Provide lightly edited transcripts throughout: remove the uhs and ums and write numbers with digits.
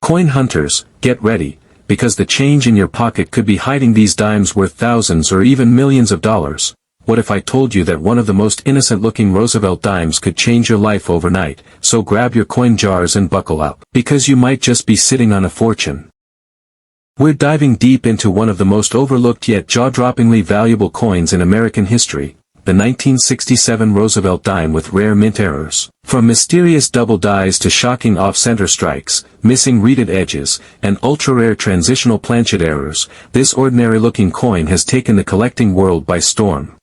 Coin hunters, get ready, because the change in your pocket could be hiding these dimes worth thousands or even millions of dollars. What if I told you that one of the most innocent-looking Roosevelt dimes could change your life overnight? So grab your coin jars and buckle up, because you might just be sitting on a fortune. We're diving deep into one of the most overlooked yet jaw-droppingly valuable coins in American history, the 1967 Roosevelt dime with rare mint errors. From mysterious double dies to shocking off-center strikes, missing reeded edges, and ultra-rare transitional planchet errors, this ordinary-looking coin has taken the collecting world by storm.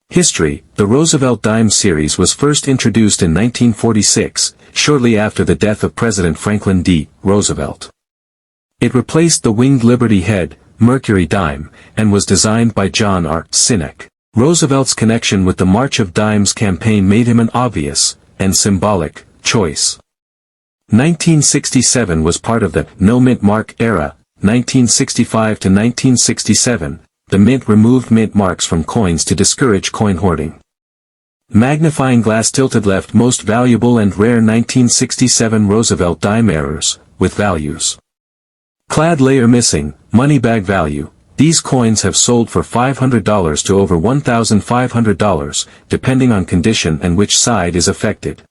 History: the Roosevelt Dime series was first introduced in 1946, shortly after the death of President Franklin D. Roosevelt. It replaced the winged Liberty Head, Mercury dime, and was designed by John R. Sinek. Roosevelt's connection with the March of Dimes campaign made him an obvious, and symbolic, choice. 1967 was part of the no mint mark era. 1965 to 1967, the mint removed mint marks from coins to discourage coin hoarding. Magnifying glass tilted left most valuable and rare 1967 Roosevelt dime errors, with values. Clad layer missing, money bag value. These coins have sold for $500 to over $1,500, depending on condition and which side is affected.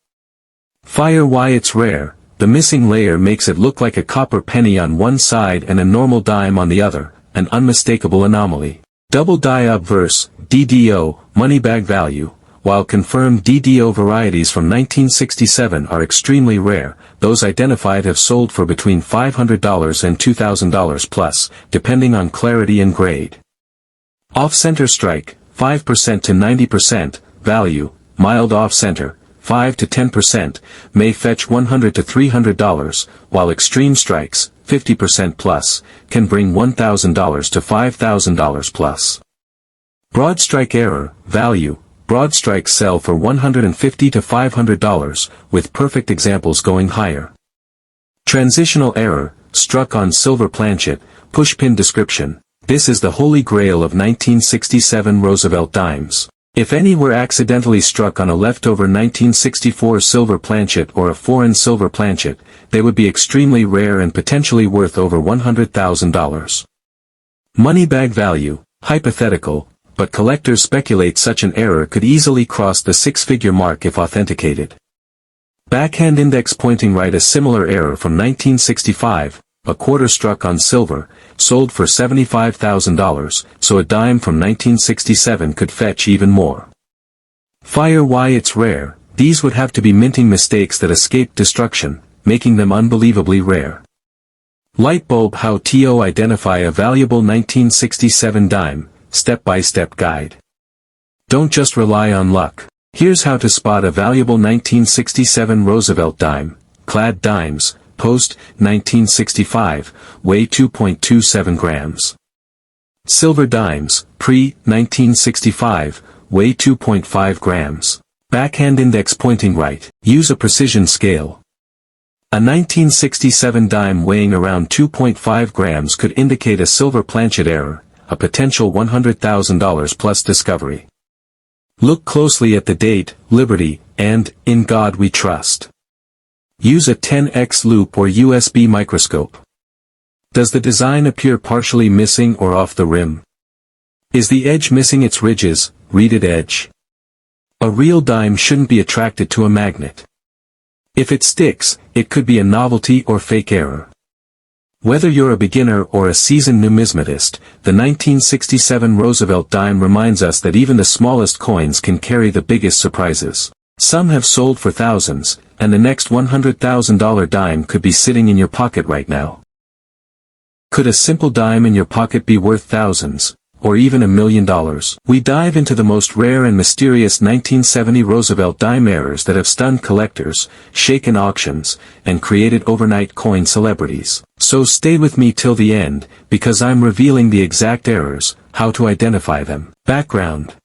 Fire: why it's rare. The missing layer makes it look like a copper penny on one side and a normal dime on the other, an unmistakable anomaly. Double die obverse, DDO, money bag value. While confirmed DDO varieties from 1967 are extremely rare, those identified have sold for between $500 and $2,000 plus, depending on clarity and grade. Off-center strike, 5% to 90%, value, mild off-center, 5 to 10%, may fetch $100 to $300, while extreme strikes, 50% plus, can bring $1,000 to $5,000 plus. Broad strike error, value. Broad strikes sell for $150 to $500, with perfect examples going higher. Transitional error, struck on silver planchet, pushpin description. This is the holy grail of 1967 Roosevelt dimes. If any were accidentally struck on a leftover 1964 silver planchet or a foreign silver planchet, they would be extremely rare and potentially worth over $100,000. Money bag value, hypothetical, but collectors speculate such an error could easily cross the six-figure mark if authenticated. Backhand index pointing right. A similar error from 1965, a quarter struck on silver, sold for $75,000, so a dime from 1967 could fetch even more. Fire: why it's rare. These would have to be minting mistakes that escaped destruction, making them unbelievably rare. Light bulb: how to identify a valuable 1967 dime. Step-by-step guide. Don't just rely on luck. Here's how to spot a valuable 1967 Roosevelt dime. Clad dimes, post, 1965, weigh 2.27 grams. Silver dimes, pre-1965, weigh 2.5 grams. Backhand index pointing right. Use a precision scale. A 1967 dime weighing around 2.5 grams could indicate a silver planchet error, a potential $100,000 plus discovery. Look closely at the date, Liberty, and In God We Trust. Use a 10x loupe or USB microscope. Does the design appear partially missing or off the rim? Is the edge missing its ridges, reeded edge? A real dime shouldn't be attracted to a magnet. If it sticks, it could be a novelty or fake error. Whether you're a beginner or a seasoned numismatist, the 1967 Roosevelt dime reminds us that even the smallest coins can carry the biggest surprises. Some have sold for thousands, and the next $100,000 dime could be sitting in your pocket right now. Could a simple dime in your pocket be worth thousands, or even $1 million? We dive into the most rare and mysterious 1970 Roosevelt dime errors that have stunned collectors, shaken auctions, and created overnight coin celebrities. So stay with me till the end, because I'm revealing the exact errors, how to identify them. Background.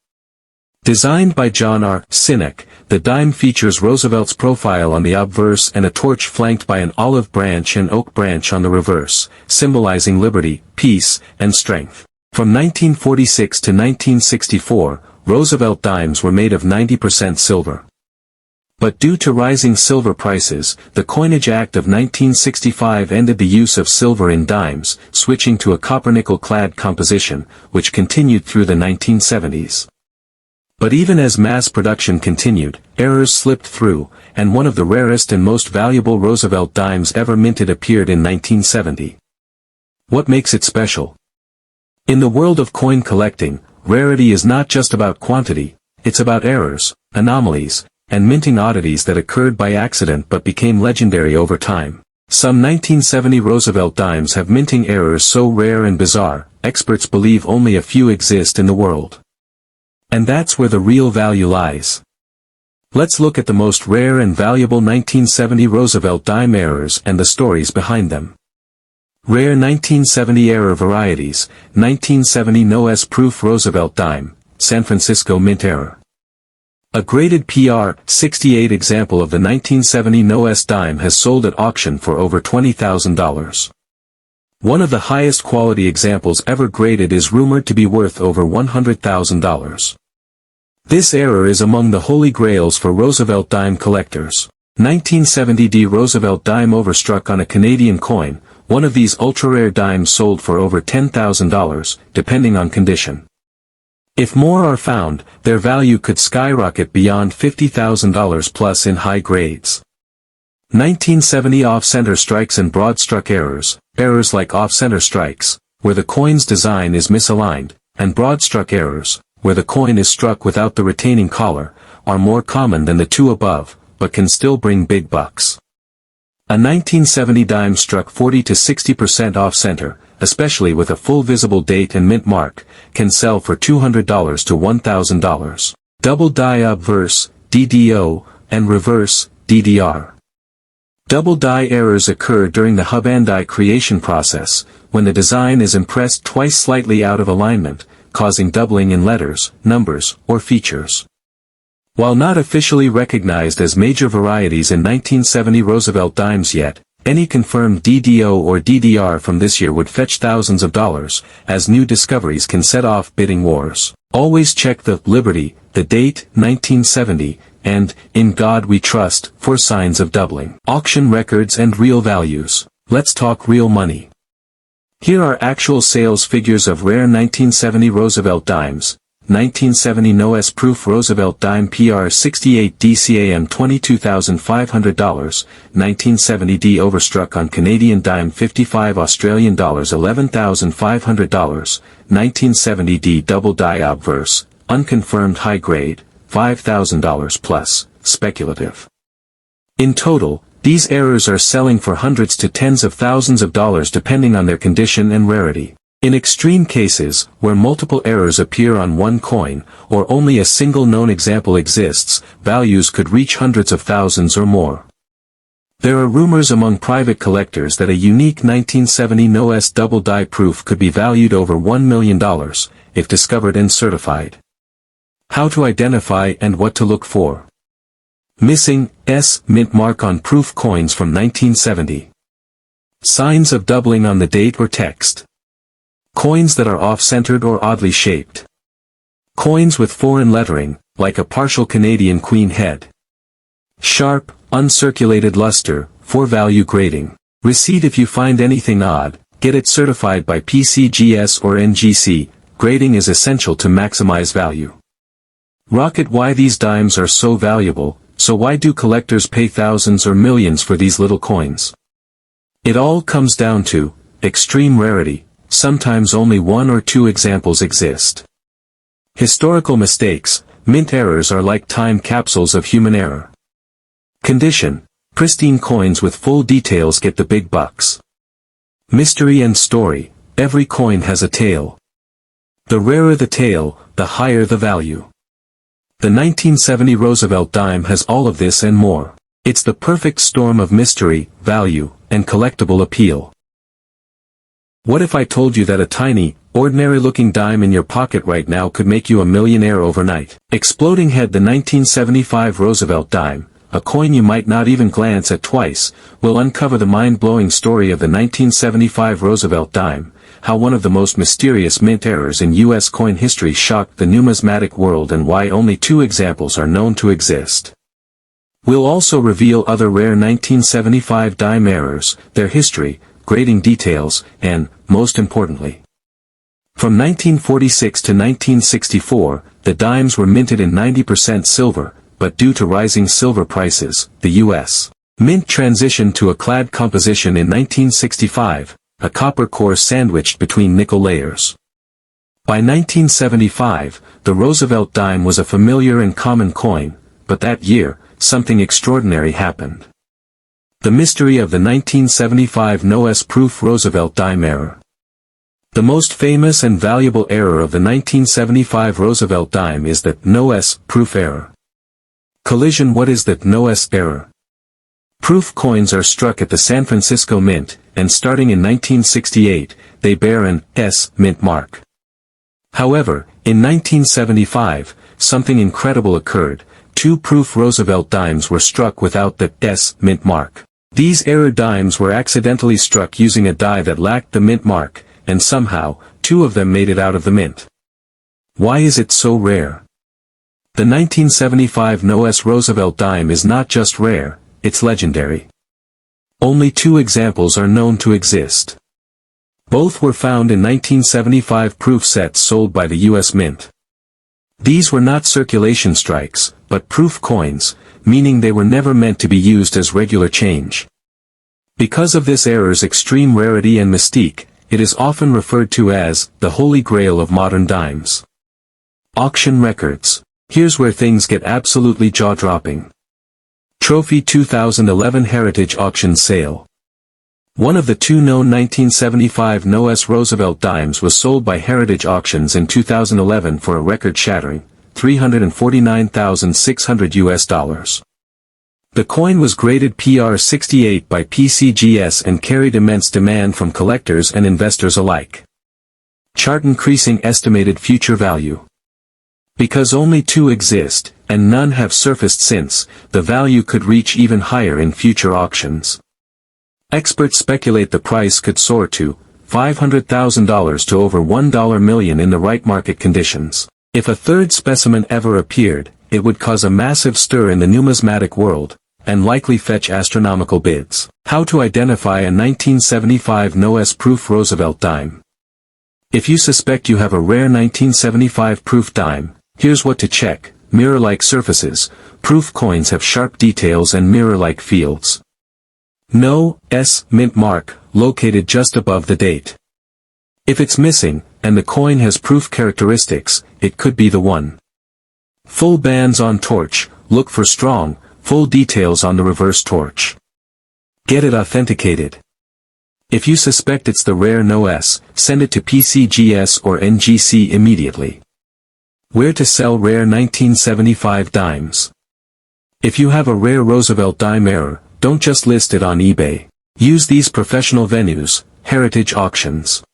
Designed by John R. Sinek, the dime features Roosevelt's profile on the obverse and a torch flanked by an olive branch and oak branch on the reverse, symbolizing liberty, peace, and strength. From 1946 to 1964, Roosevelt dimes were made of 90% silver. But due to rising silver prices, the Coinage Act of 1965 ended the use of silver in dimes, switching to a copper-nickel-clad composition, which continued through the 1970s. But even as mass production continued, errors slipped through, and one of the rarest and most valuable Roosevelt dimes ever minted appeared in 1970. What makes it special? In the world of coin collecting, rarity is not just about quantity, it's about errors, anomalies, and minting oddities that occurred by accident but became legendary over time. Some 1970 Roosevelt dimes have minting errors so rare and bizarre, experts believe only a few exist in the world. And that's where the real value lies. Let's look at the most rare and valuable 1970 Roosevelt dime errors and the stories behind them. Rare 1970 error varieties, 1970 no-S proof Roosevelt dime, San Francisco mint error. A graded PR 68 example of the 1970 no-S dime has sold at auction for over $20,000. One of the highest quality examples ever graded is rumored to be worth over $100,000. This error is among the holy grails for Roosevelt dime collectors. 1970 D Roosevelt dime overstruck on a Canadian coin. One of these ultra-rare dimes sold for over $10,000, depending on condition. If more are found, their value could skyrocket beyond $50,000 plus in high grades. 1970 off-center strikes and broad-struck errors, errors like off-center strikes, where the coin's design is misaligned, and broad-struck errors, where the coin is struck without the retaining collar, are more common than the two above, but can still bring big bucks. A 1970 dime struck 40 to 60% off-center, especially with a full visible date and mint mark, can sell for $200 to $1,000. Double die obverse, DDO, and reverse, DDR. Double die errors occur during the Hubandi creation process, when the design is impressed twice slightly out of alignment, causing doubling in letters, numbers, or features. While not officially recognized as major varieties in 1970 Roosevelt dimes yet, any confirmed DDO or DDR from this year would fetch thousands of dollars, as new discoveries can set off bidding wars. Always check the Liberty, the date, 1970, and In God We Trust, for signs of doubling. Auction records and real values. Let's talk real money. Here are actual sales figures of rare 1970 Roosevelt dimes. 1970 no-S proof Roosevelt dime PR 68 DCAM $22,500, 1970 D overstruck on Canadian dime 55 Australian dollars $11,500, 1970 D double die obverse, unconfirmed high grade, $5,000 plus, speculative. In total, these errors are selling for hundreds to tens of thousands of dollars depending on their condition and rarity. In extreme cases, where multiple errors appear on one coin, or only a single known example exists, values could reach hundreds of thousands or more. There are rumors among private collectors that a unique 1970 no-S double die proof could be valued over $1 million, if discovered and certified. How to identify and what to look for. Missing S mint mark on proof coins from 1970. Signs of doubling on the date or text. Coins that are off-centered or oddly shaped. Coins with foreign lettering, like a partial Canadian queen head. Sharp, uncirculated luster, for value grading. Receipt. If you find anything odd, get it certified by PCGS or NGC, grading is essential to maximize value. Rocket. Why these dimes are so valuable, so why do collectors pay thousands or millions for these little coins? It all comes down to extreme rarity. Sometimes only one or two examples exist. Historical mistakes. Mint errors are like time capsules of human error. Condition. Pristine coins with full details get the big bucks. Mystery and story. Every coin has a tale. The rarer the tale, the higher the value. The 1970 Roosevelt dime has all of this and more. It's the perfect storm of mystery, value, and collectible appeal. What if I told you that a tiny, ordinary-looking dime in your pocket right now could make you a millionaire overnight? Exploding head. The 1975 Roosevelt dime, a coin you might not even glance at twice, will uncover the mind-blowing story of the 1975 Roosevelt dime, how one of the most mysterious mint errors in U.S. coin history shocked the numismatic world and why only two examples are known to exist. We'll also reveal other rare 1975 dime errors, their history, grading details, and, most importantly, from 1946 to 1964, the dimes were minted in 90% silver, but due to rising silver prices, the U.S. Mint transitioned to a clad composition in 1965, a copper core sandwiched between nickel layers. By 1975, the Roosevelt dime was a familiar and common coin, but that year, something extraordinary happened. The mystery of the 1975 no-S-proof Roosevelt dime error. The most famous and valuable error of the 1975 Roosevelt dime is the no-S-proof error. Collision. What is the no-S error? Proof coins are struck at the San Francisco Mint, and starting in 1968, they bear an S mint mark. However, in 1975, something incredible occurred. Two proof Roosevelt dimes were struck without the S mint mark. These error dimes were accidentally struck using a die that lacked the mint mark, and somehow, two of them made it out of the mint. Why is it so rare? The 1975 no-S Roosevelt dime is not just rare, it's legendary. Only two examples are known to exist. Both were found in 1975 proof sets sold by the U.S. Mint. These were not circulation strikes, but proof coins, meaning they were never meant to be used as regular change. Because of this error's extreme rarity and mystique, it is often referred to as the Holy Grail of modern dimes. Auction records. Here's where things get absolutely jaw-dropping. Trophy 2011 Heritage Auction Sale. One of the two known 1975 no-S Roosevelt dimes was sold by Heritage Auctions in 2011 for a record-shattering $349,600. The coin was graded PR 68 by PCGS and carried immense demand from collectors and investors alike. Chart increasing estimated future value. Because only two exist, and none have surfaced since, the value could reach even higher in future auctions. Experts speculate the price could soar to $500,000 to over $1 million in the right market conditions. If a third specimen ever appeared, it would cause a massive stir in the numismatic world, and likely fetch astronomical bids. How to identify a 1975 no-S-proof Roosevelt dime. If you suspect you have a rare 1975 proof dime, here's what to check. Mirror-like surfaces. Proof coins have sharp details and mirror-like fields. No S mint mark, located just above the date. If it's missing, and the coin has proof characteristics, it could be the one. Full bands on torch. Look for strong, full details on the reverse torch. Get it authenticated. If you suspect it's the rare no-S, send it to PCGS or NGC immediately. Where to sell rare 1975 dimes. If you have a rare Roosevelt dime error, don't just list it on eBay. Use these professional venues, Heritage Auctions,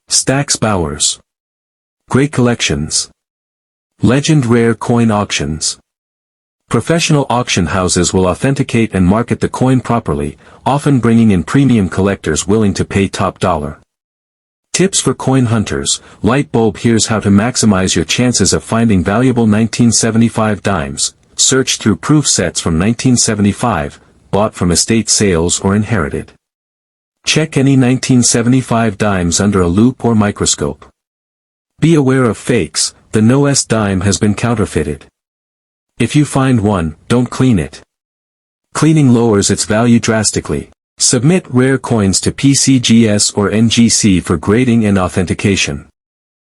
Stax Bowers, Great Collections, Legend Rare Coin Auctions. Professional auction houses will authenticate and market the coin properly, often bringing in premium collectors willing to pay top dollar. Tips for coin hunters. Light bulb. Here's how to maximize your chances of finding valuable 1975 dimes. Search through proof sets from 1975, bought from estate sales or inherited. Check any 1975 dimes under a loupe or microscope. Be aware of fakes. The no-S dime has been counterfeited. If you find one, don't clean it. Cleaning lowers its value drastically. Submit rare coins to PCGS or NGC for grading and authentication.